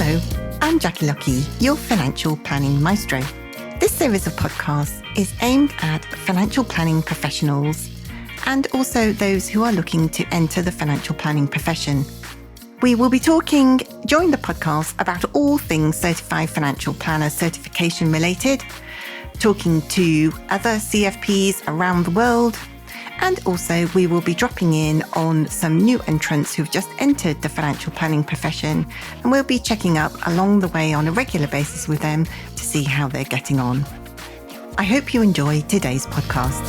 Hello, I'm Jackie Lockie, your financial planning maestro. This series of podcasts is aimed at financial planning professionals and also those who are looking to enter the financial planning profession. We will be talking during the podcast about all things Certified Financial Planner certification related, talking to other CFPs around the world, and also we will be dropping in on some new entrants who've just entered the financial planning profession, and we'll be checking up along the way on a regular basis with them to see how they're getting on. I hope you enjoy today's podcast.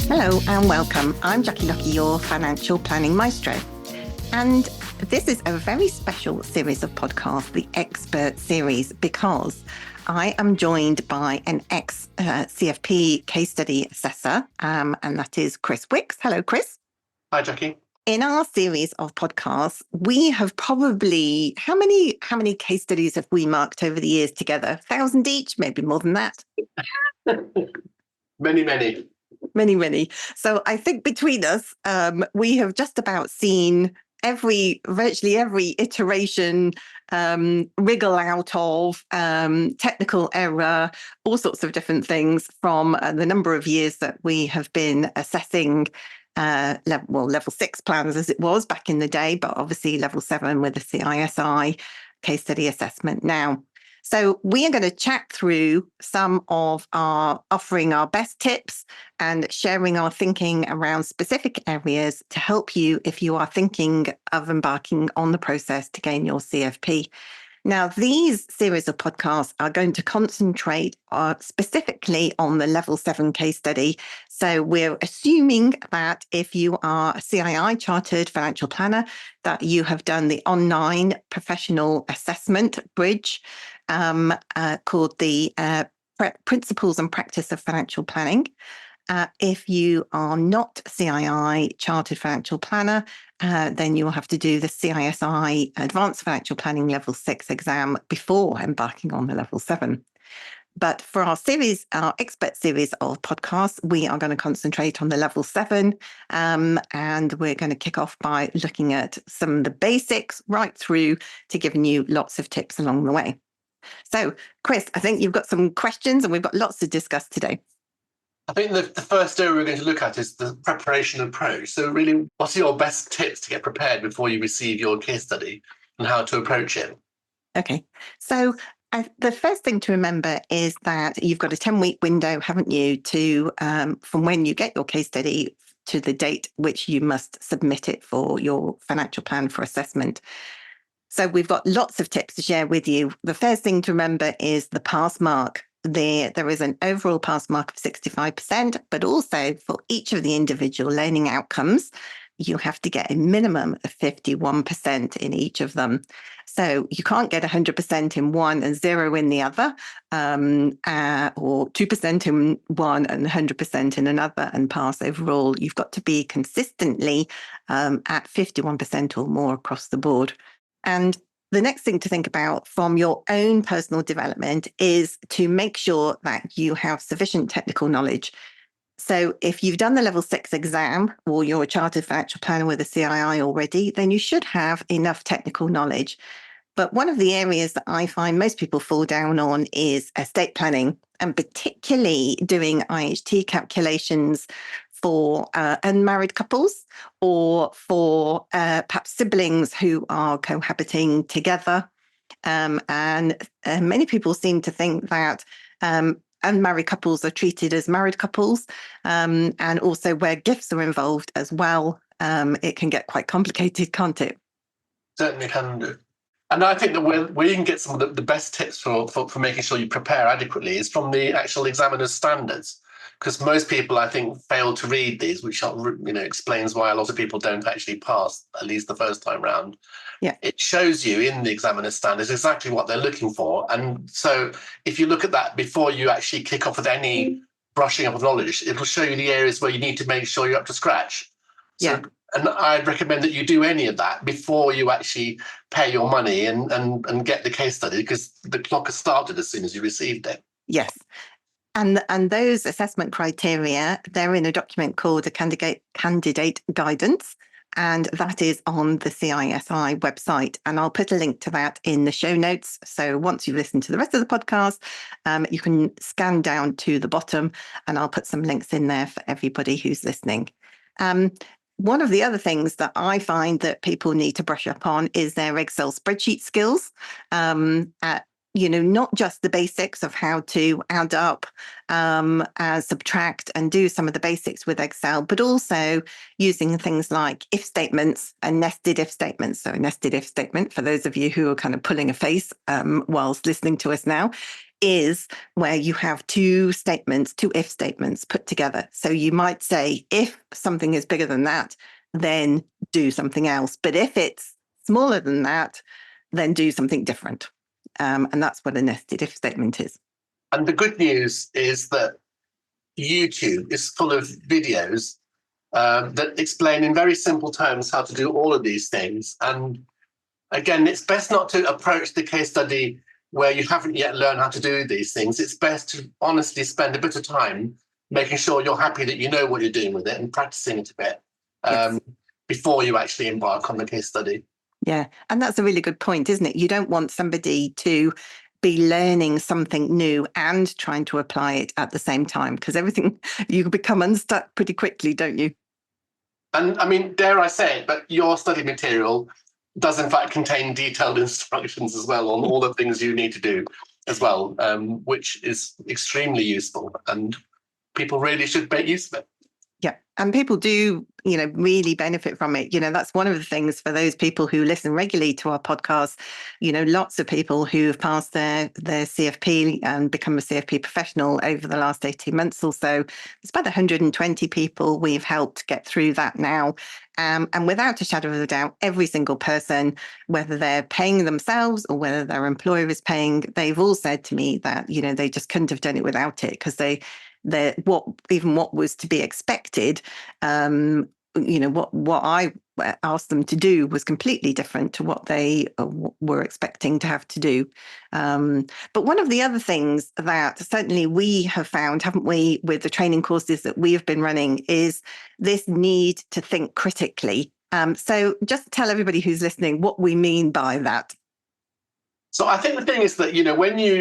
Hello and welcome. I'm Jackie Lockie, your financial planning maestro. And this is a very special series of podcasts, the Expert Series, because I am joined by an ex-CFP case study assessor, and that is Chris Wicks. Hello, Chris. Hi, Jackie. In our series of podcasts, we have probably, how many case studies have we marked over the years together? 1,000 each, maybe more than that? Many. So I think between us, we have just about seen virtually every iteration, wriggle out of technical error, all sorts of different things from the number of years that we have been assessing level 6 plans as it was back in the day, but obviously level 7 with the CISI case study assessment now. So we are going to chat through some of offering our best tips and sharing our thinking around specific areas to help you if you are thinking of embarking on the process to gain your CFP. Now, these series of podcasts are going to concentrate specifically on the level 7 case study. So we're assuming that if you are a CII chartered financial planner, that you have done the online professional assessment bridge called the Principles and Practice of Financial Planning. If you are not CII chartered financial planner, then you will have to do the CISI Advanced Financial Planning Level 6 exam before embarking on the Level 7. But for our expert series of podcasts, we are going to concentrate on the Level 7, and we're going to kick off by looking at some of the basics right through to giving you lots of tips along the way. So, Chris, I think you've got some questions and we've got lots to discuss today. I think the first area we're going to look at is the preparation approach. So really, what are your best tips to get prepared before you receive your case study and how to approach it? Okay, so the first thing to remember is that you've got a 10-week window, haven't you, to from when you get your case study to the date which you must submit it for your financial plan for assessment. So we've got lots of tips to share with you. The first thing to remember is the pass mark. There is an overall pass mark of 65%, but also for each of the individual learning outcomes, you have to get a minimum of 51% in each of them. So you can't get 100% in one and 0 in the other, or 2% in one and 100% in another and pass overall. You've got to be consistently at 51% or more across the board. And the next thing to think about from your own personal development is to make sure that you have sufficient technical knowledge. So if you've done the level 6 exam or you're a chartered financial planner with a CII already, then you should have enough technical knowledge. But one of the areas that I find most people fall down on is estate planning, and particularly doing IHT calculations for unmarried couples or for perhaps siblings who are cohabiting together. And many people seem to think that unmarried couples are treated as married couples, and also where gifts are involved as well. It can get quite complicated, can't it? Certainly can do. And I think that where you can get some of the best tips for making sure you prepare adequately is from the actual examiner's standards. Because most people, I think, fail to read these, which explains why a lot of people don't actually pass, at least the first time round. Yeah. It shows you in the examiner's standards exactly what they're looking for. And so if you look at that before you actually kick off with any brushing up of knowledge, it will show you the areas where you need to make sure you're up to scratch. So, yeah. And I'd recommend that you do any of that before you actually pay your money and get the case study, because the clock has started as soon as you received it. Yes. And those assessment criteria, they're in a document called a candidate guidance, and that is on the CISI website. And I'll put a link to that in the show notes. So once you've listened to the rest of the podcast, you can scan down to the bottom, and I'll put some links in there for everybody who's listening. One of the other things that I find that people need to brush up on is their Excel spreadsheet skills. Not just the basics of how to add up, subtract, and do some of the basics with Excel, but also using things like if statements and nested if statements. So a nested if statement, for those of you who are kind of pulling a face whilst listening to us now, is where you have two if statements put together. So you might say, if something is bigger than that, then do something else. But if it's smaller than that, then do something different. And that's what a nested if statement is. And the good news is that YouTube is full of videos that explain in very simple terms how to do all of these things. And again, it's best not to approach the case study where you haven't yet learned how to do these things. It's best to honestly spend a bit of time making sure you're happy that you know what you're doing with it and practicing it a bit before you actually embark on the case study. Yeah, and that's a really good point, isn't it? You don't want somebody to be learning something new and trying to apply it at the same time, because you become unstuck pretty quickly, don't you? And I mean, dare I say it, but your study material does in fact contain detailed instructions as well on all the things you need to do as well, which is extremely useful, and people really should make use of it. Yeah, and people do, really benefit from it. That's one of the things for those people who listen regularly to our podcast. Lots of people who have passed their CFP and become a CFP professional over the last 18 months or so. It's about 120 people we've helped get through that now. And without a shadow of a doubt, every single person, whether they're paying themselves or whether their employer is paying, they've all said to me that, they just couldn't have done it without it, because what was to be expected, what I asked them to do was completely different to what they were expecting to have to do. But one of the other things that certainly we have found, haven't we, with the training courses that we have been running, is this need to think critically. So just tell everybody who's listening what we mean by that. So I think the thing is that,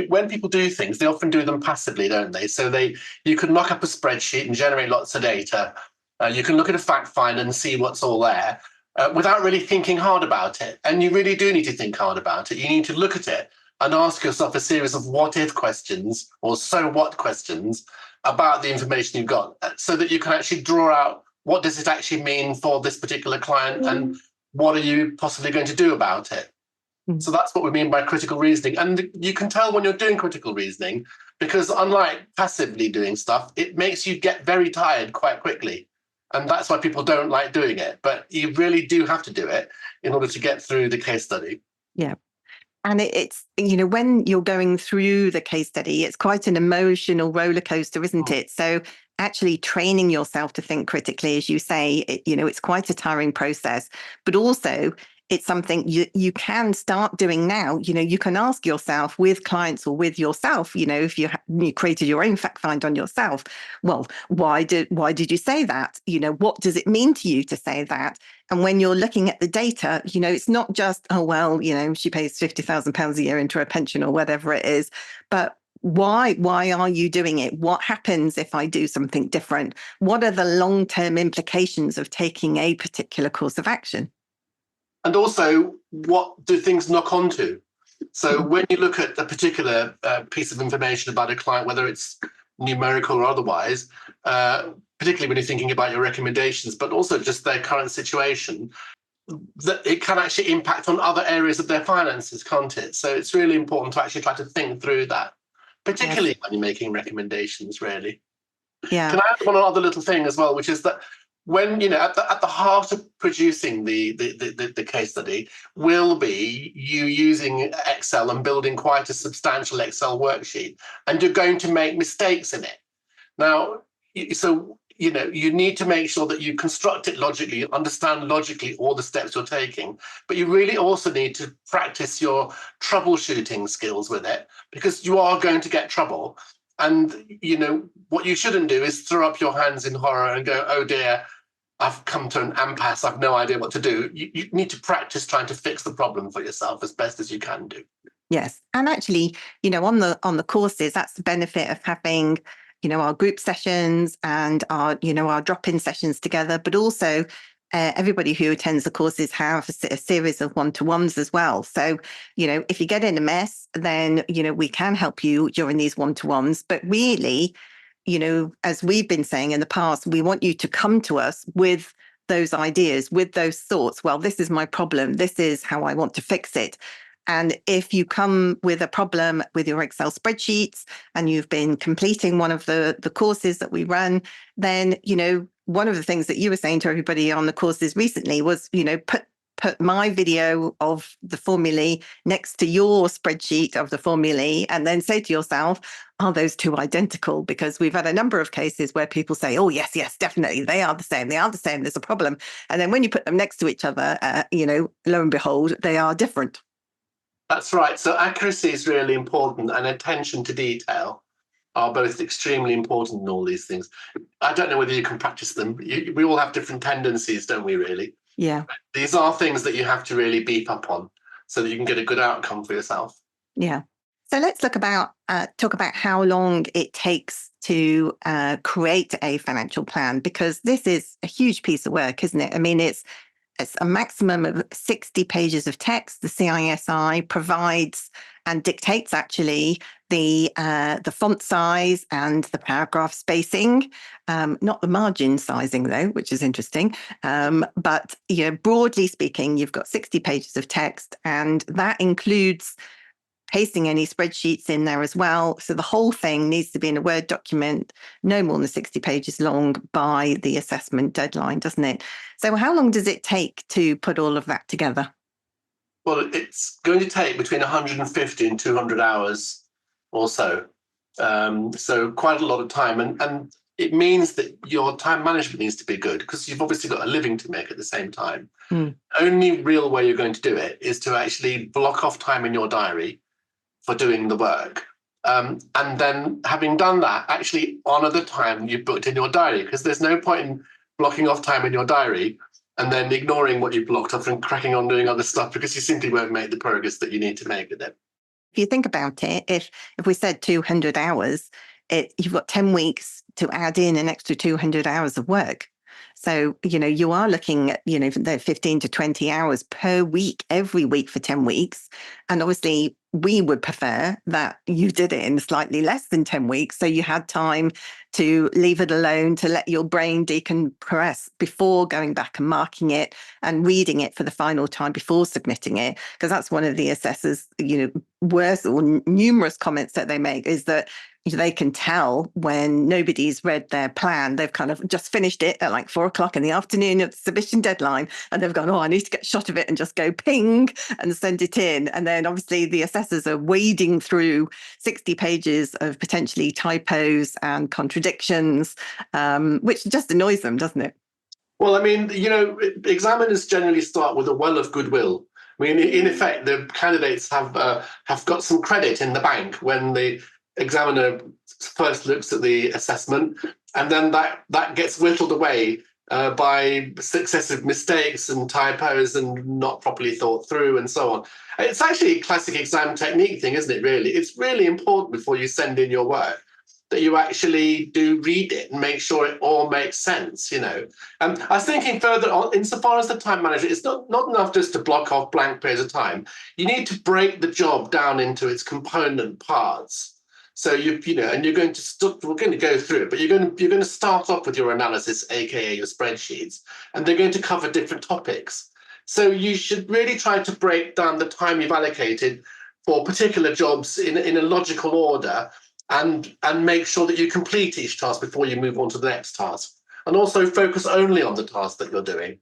when people do things, they often do them passively, don't they? So you can knock up a spreadsheet and generate lots of data. You can look at a fact finder and see what's all there without really thinking hard about it. And you really do need to think hard about it. You need to look at it and ask yourself a series of what if questions or so what questions about the information you've got, so that you can actually draw out what does it actually mean for this particular client and what are you possibly going to do about it. So that's what we mean by critical reasoning. And you can tell when you're doing critical reasoning, because unlike passively doing stuff, it makes you get very tired quite quickly. And that's why people don't like doing it. But you really do have to do it in order to get through the case study. Yeah. And it's, when you're going through the case study, it's quite an emotional roller coaster, isn't it? So actually training yourself to think critically, as you say, it's quite a tiring process, but also it's something you can start doing now. You can ask yourself with clients or with yourself, if you created your own fact find on yourself, well, why did you say that? What does it mean to you to say that? And when you're looking at the data, it's not just, oh, well, she pays £50,000 a year into her pension or whatever it is, but why are you doing it? What happens if I do something different? What are the long-term implications of taking a particular course of action? And also, what do things knock onto? So when you look at a particular piece of information about a client, whether it's numerical or otherwise, particularly when you're thinking about your recommendations, but also just their current situation, that it can actually impact on other areas of their finances, can't it? So it's really important to actually try to think through that, particularly when you're making recommendations, really. Yeah. Can I add one other little thing as well, which is that when, at the heart of producing the case study will be you using Excel and building quite a substantial Excel worksheet, and you're going to make mistakes in it. Now, so, you need to make sure that you construct it logically, understand logically all the steps you're taking, but you really also need to practice your troubleshooting skills with it, because you are going to get trouble. And, what you shouldn't do is throw up your hands in horror and go, oh dear, I've come to an impasse, I've no idea what to do. You need to practice trying to fix the problem for yourself as best as you can do. Yes. And actually, on the courses, that's the benefit of having, our group sessions and our drop-in sessions together, but also everybody who attends the courses have a series of one-to-ones as well. So, if you get in a mess, then, we can help you during these one-to-ones. But really, as we've been saying in the past, we want you to come to us with those ideas, with those thoughts. Well, this is my problem. This is how I want to fix it. And if you come with a problem with your Excel spreadsheets and you've been completing one of the courses that we run, then, one of the things that you were saying to everybody on the courses recently was, put my video of the formulae next to your spreadsheet of the formulae and then say to yourself, are those two identical? Because we've had a number of cases where people say, oh, yes, definitely. They are the same. There's a problem. And then when you put them next to each other, lo and behold, they are different. That's right. So accuracy is really important, and attention to detail are both extremely important in all these things. I don't know whether you can practice them. We all have different tendencies, don't we, really? Yeah. These are things that you have to really beef up on so that you can get a good outcome for yourself. Yeah. So let's talk about how long it takes to create a financial plan, because this is a huge piece of work, isn't it? I mean, it's a maximum of 60 pages of text. The CISI provides and dictates actually the font size and the paragraph spacing, not the margin sizing though, which is interesting. But broadly speaking, you've got 60 pages of text, and that includes pasting any spreadsheets in there as well. So the whole thing needs to be in a Word document, no more than 60 pages long by the assessment deadline, doesn't it? So how long does it take to put all of that together? Well, it's going to take between 150 and 200 hours or so. So quite a lot of time. And it means that your time management needs to be good, because you've obviously got a living to make at the same time. Only real way you're going to do it is to actually block off time in your diary for doing the work. And then having done that, actually honor the time you booked in your diary, because there's no point in blocking off time in your diary and then ignoring what you blocked off and cracking on doing other stuff, because you simply won't make the progress that you need to make with it. If you think about it, if we said 200 hours, you've got 10 weeks to add in an extra 200 hours of work. So, you are looking at, the 15 to 20 hours per week, every week for 10 weeks. And obviously, we would prefer that you did it in slightly less than 10 weeks. So you had time to leave it alone, to let your brain decompress before going back and marking it and reading it for the final time before submitting it. Because that's one of the assessors, worst or numerous comments that they make is that they can tell when nobody's read their plan. They've kind of just finished it at like 4:00 in the afternoon of the submission deadline, and they've gone, oh, I need to get a shot of it and just go ping and send it in. And then obviously the assessors are wading through 60 pages of potentially typos and contradictions, which just annoys them, doesn't it? Well, I mean, examiners generally start with a well of goodwill. I mean, in effect, the candidates have got some credit in the bank when the examiner first looks at the assessment, and then that gets whittled away by successive mistakes and typos and not properly thought through and so on. It's actually a classic exam technique thing, isn't it, really? It's really important before you send in your work that you actually do read it and make sure it all makes sense, I was thinking further on, insofar as the time management, it's not enough just to block off blank periods of time. You need to break the job down into its component parts. So and you're going to we're going to go through it, but you're going to start off with your analysis, aka your spreadsheets, and they're going to cover different topics. So you should really try to break down the time you've allocated for particular jobs in a logical order, and make sure that you complete each task before you move on to the next task, and also focus only on the task that you're doing.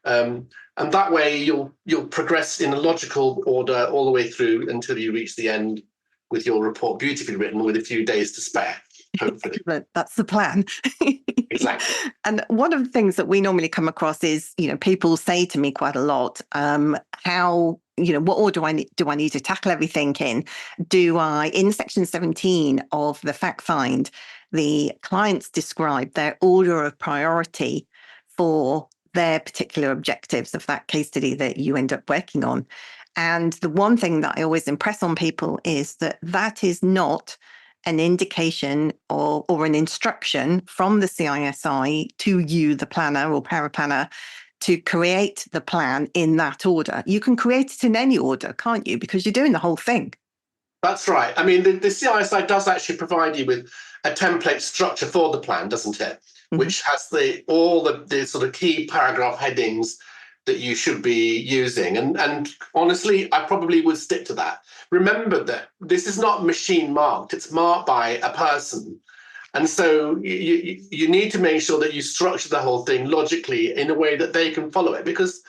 And that way you'll progress in a logical order all the way through until you reach the end with your report beautifully written with a few days to spare, hopefully. That's the plan. Exactly. And one of the things that we normally come across is, people say to me quite a lot, how, what order do I need to tackle everything in? In section 17 of the fact find, the clients describe their order of priority for their particular objectives of that case study that you end up working on. And the one thing that I always impress on people is that that is not an indication or an instruction from the CISI to you, the planner or paraplanner, to create the plan in that order. You can create it in any order, can't you? Because you're doing the whole thing. That's right. I mean, the CISI does actually provide you with a template structure for the plan, doesn't it? Mm-hmm. Which has all the sort of key paragraph headings that you should be using. And honestly, I probably would stick to that. Remember that this is not machine marked, it's marked by a person. And so you need to make sure that you structure the whole thing logically in a way that they can follow it. Because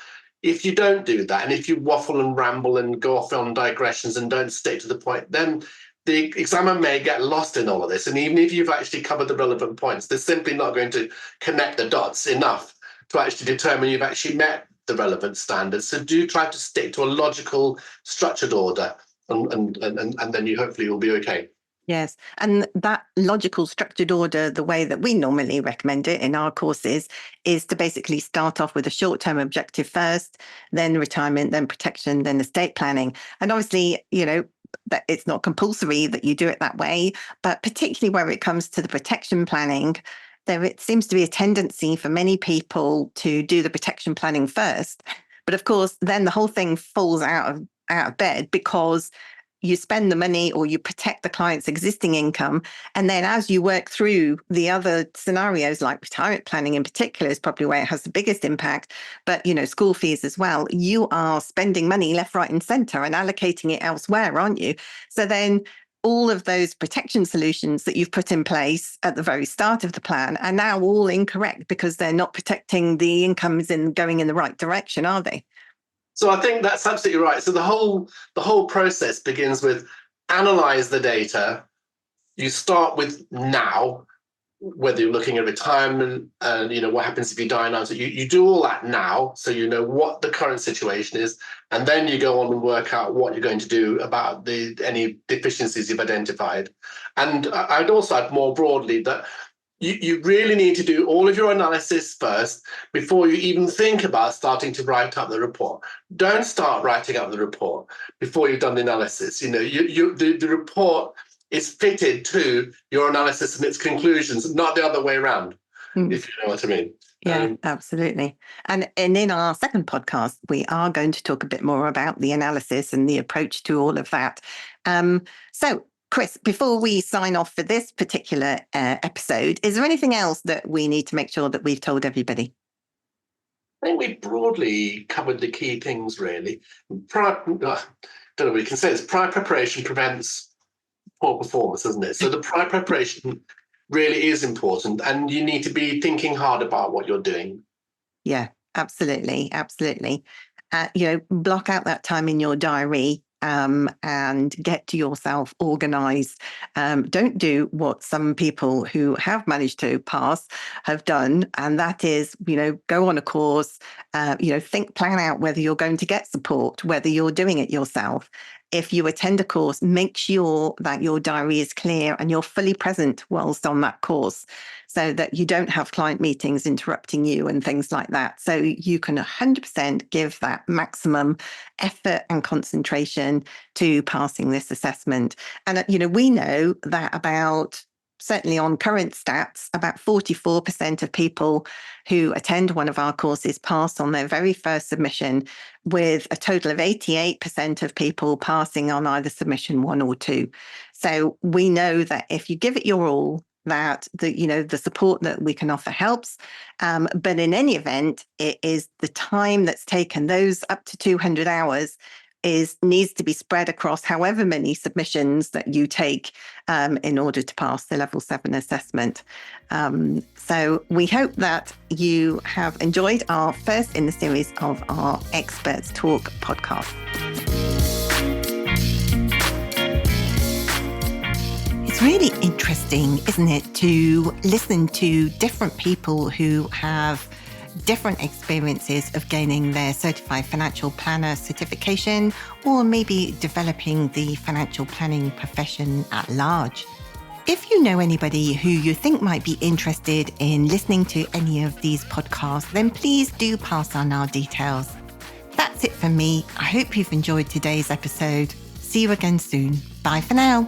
if you don't do that, and if you waffle and ramble and go off on digressions and don't stick to the point, then the examiner may get lost in all of this. And even if you've actually covered the relevant points, they're simply not going to connect the dots enough to actually determine you've actually met the relevant standards. So do try to stick to a logical, structured order, and then you hopefully will be okay. Yes. And that logical structured order, the way that we normally recommend it in our courses, is to basically start off with a short-term objective first, then retirement, then protection, then estate planning. And obviously, that it's not compulsory that you do it that way, but particularly where it comes to the protection planning, it seems to be a tendency for many people to do the protection planning first. But of course, then the whole thing falls out of bed because you spend the money or you protect the client's existing income. And then as you work through the other scenarios, like retirement planning in particular is probably where it has the biggest impact, but school fees as well, you are spending money left, right and center and allocating it elsewhere, aren't you? So then all of those protection solutions that you've put in place at the very start of the plan are now all incorrect because they're not protecting the incomes and going in the right direction, are they? So I think that's absolutely right. So the whole process begins with analyze the data. You start with now, whether you're looking at retirement and what happens if you die now. So you do all that now, so you know what the current situation is, and then you go on and work out what you're going to do about any deficiencies you've identified. And I'd also add more broadly that you really need to do all of your analysis first before you even think about starting to write up the report. Don't start writing up the report before you've done the analysis. The report is fitted to your analysis and its conclusions, not the other way around, if you know what I mean. Yeah, absolutely. And in our second podcast, we are going to talk a bit more about the analysis and the approach to all of that. So, Chris, before we sign off for this particular episode, is there anything else that we need to make sure that we've told everybody? I think we broadly covered the key things, really. Don't know what we can say. It's prior preparation prevents poor performance, isn't it? So the prior preparation really is important, and you need to be thinking hard about what you're doing. Yeah, absolutely. Absolutely. Block out that time in your diary and get yourself organized. Don't do what some people who have managed to pass have done, and that is, go on a course, plan out whether you're going to get support, whether you're doing it yourself. If you attend a course, make sure that your diary is clear and you're fully present whilst on that course so that you don't have client meetings interrupting you and things like that. So you can 100% give that maximum effort and concentration to passing this assessment. And, we know that certainly on current stats, about 44% of people who attend one of our courses pass on their very first submission, with a total of 88% of people passing on either submission 1 or 2. So we know that if you give it your all, that the support that we can offer helps. But in any event, it is the time that's taken, those up to 200 hours, needs to be spread across however many submissions that you take in order to pass the level 7 assessment. So we hope that you have enjoyed our first in the series of our Experts Talk podcast. It's really interesting, isn't it, to listen to different people who have different experiences of gaining their certified financial planner certification, or maybe developing the financial planning profession at large. If you know anybody who you think might be interested in listening to any of these podcasts, then please do pass on our details. That's it for me. I hope you've enjoyed today's episode. See you again soon. Bye for now.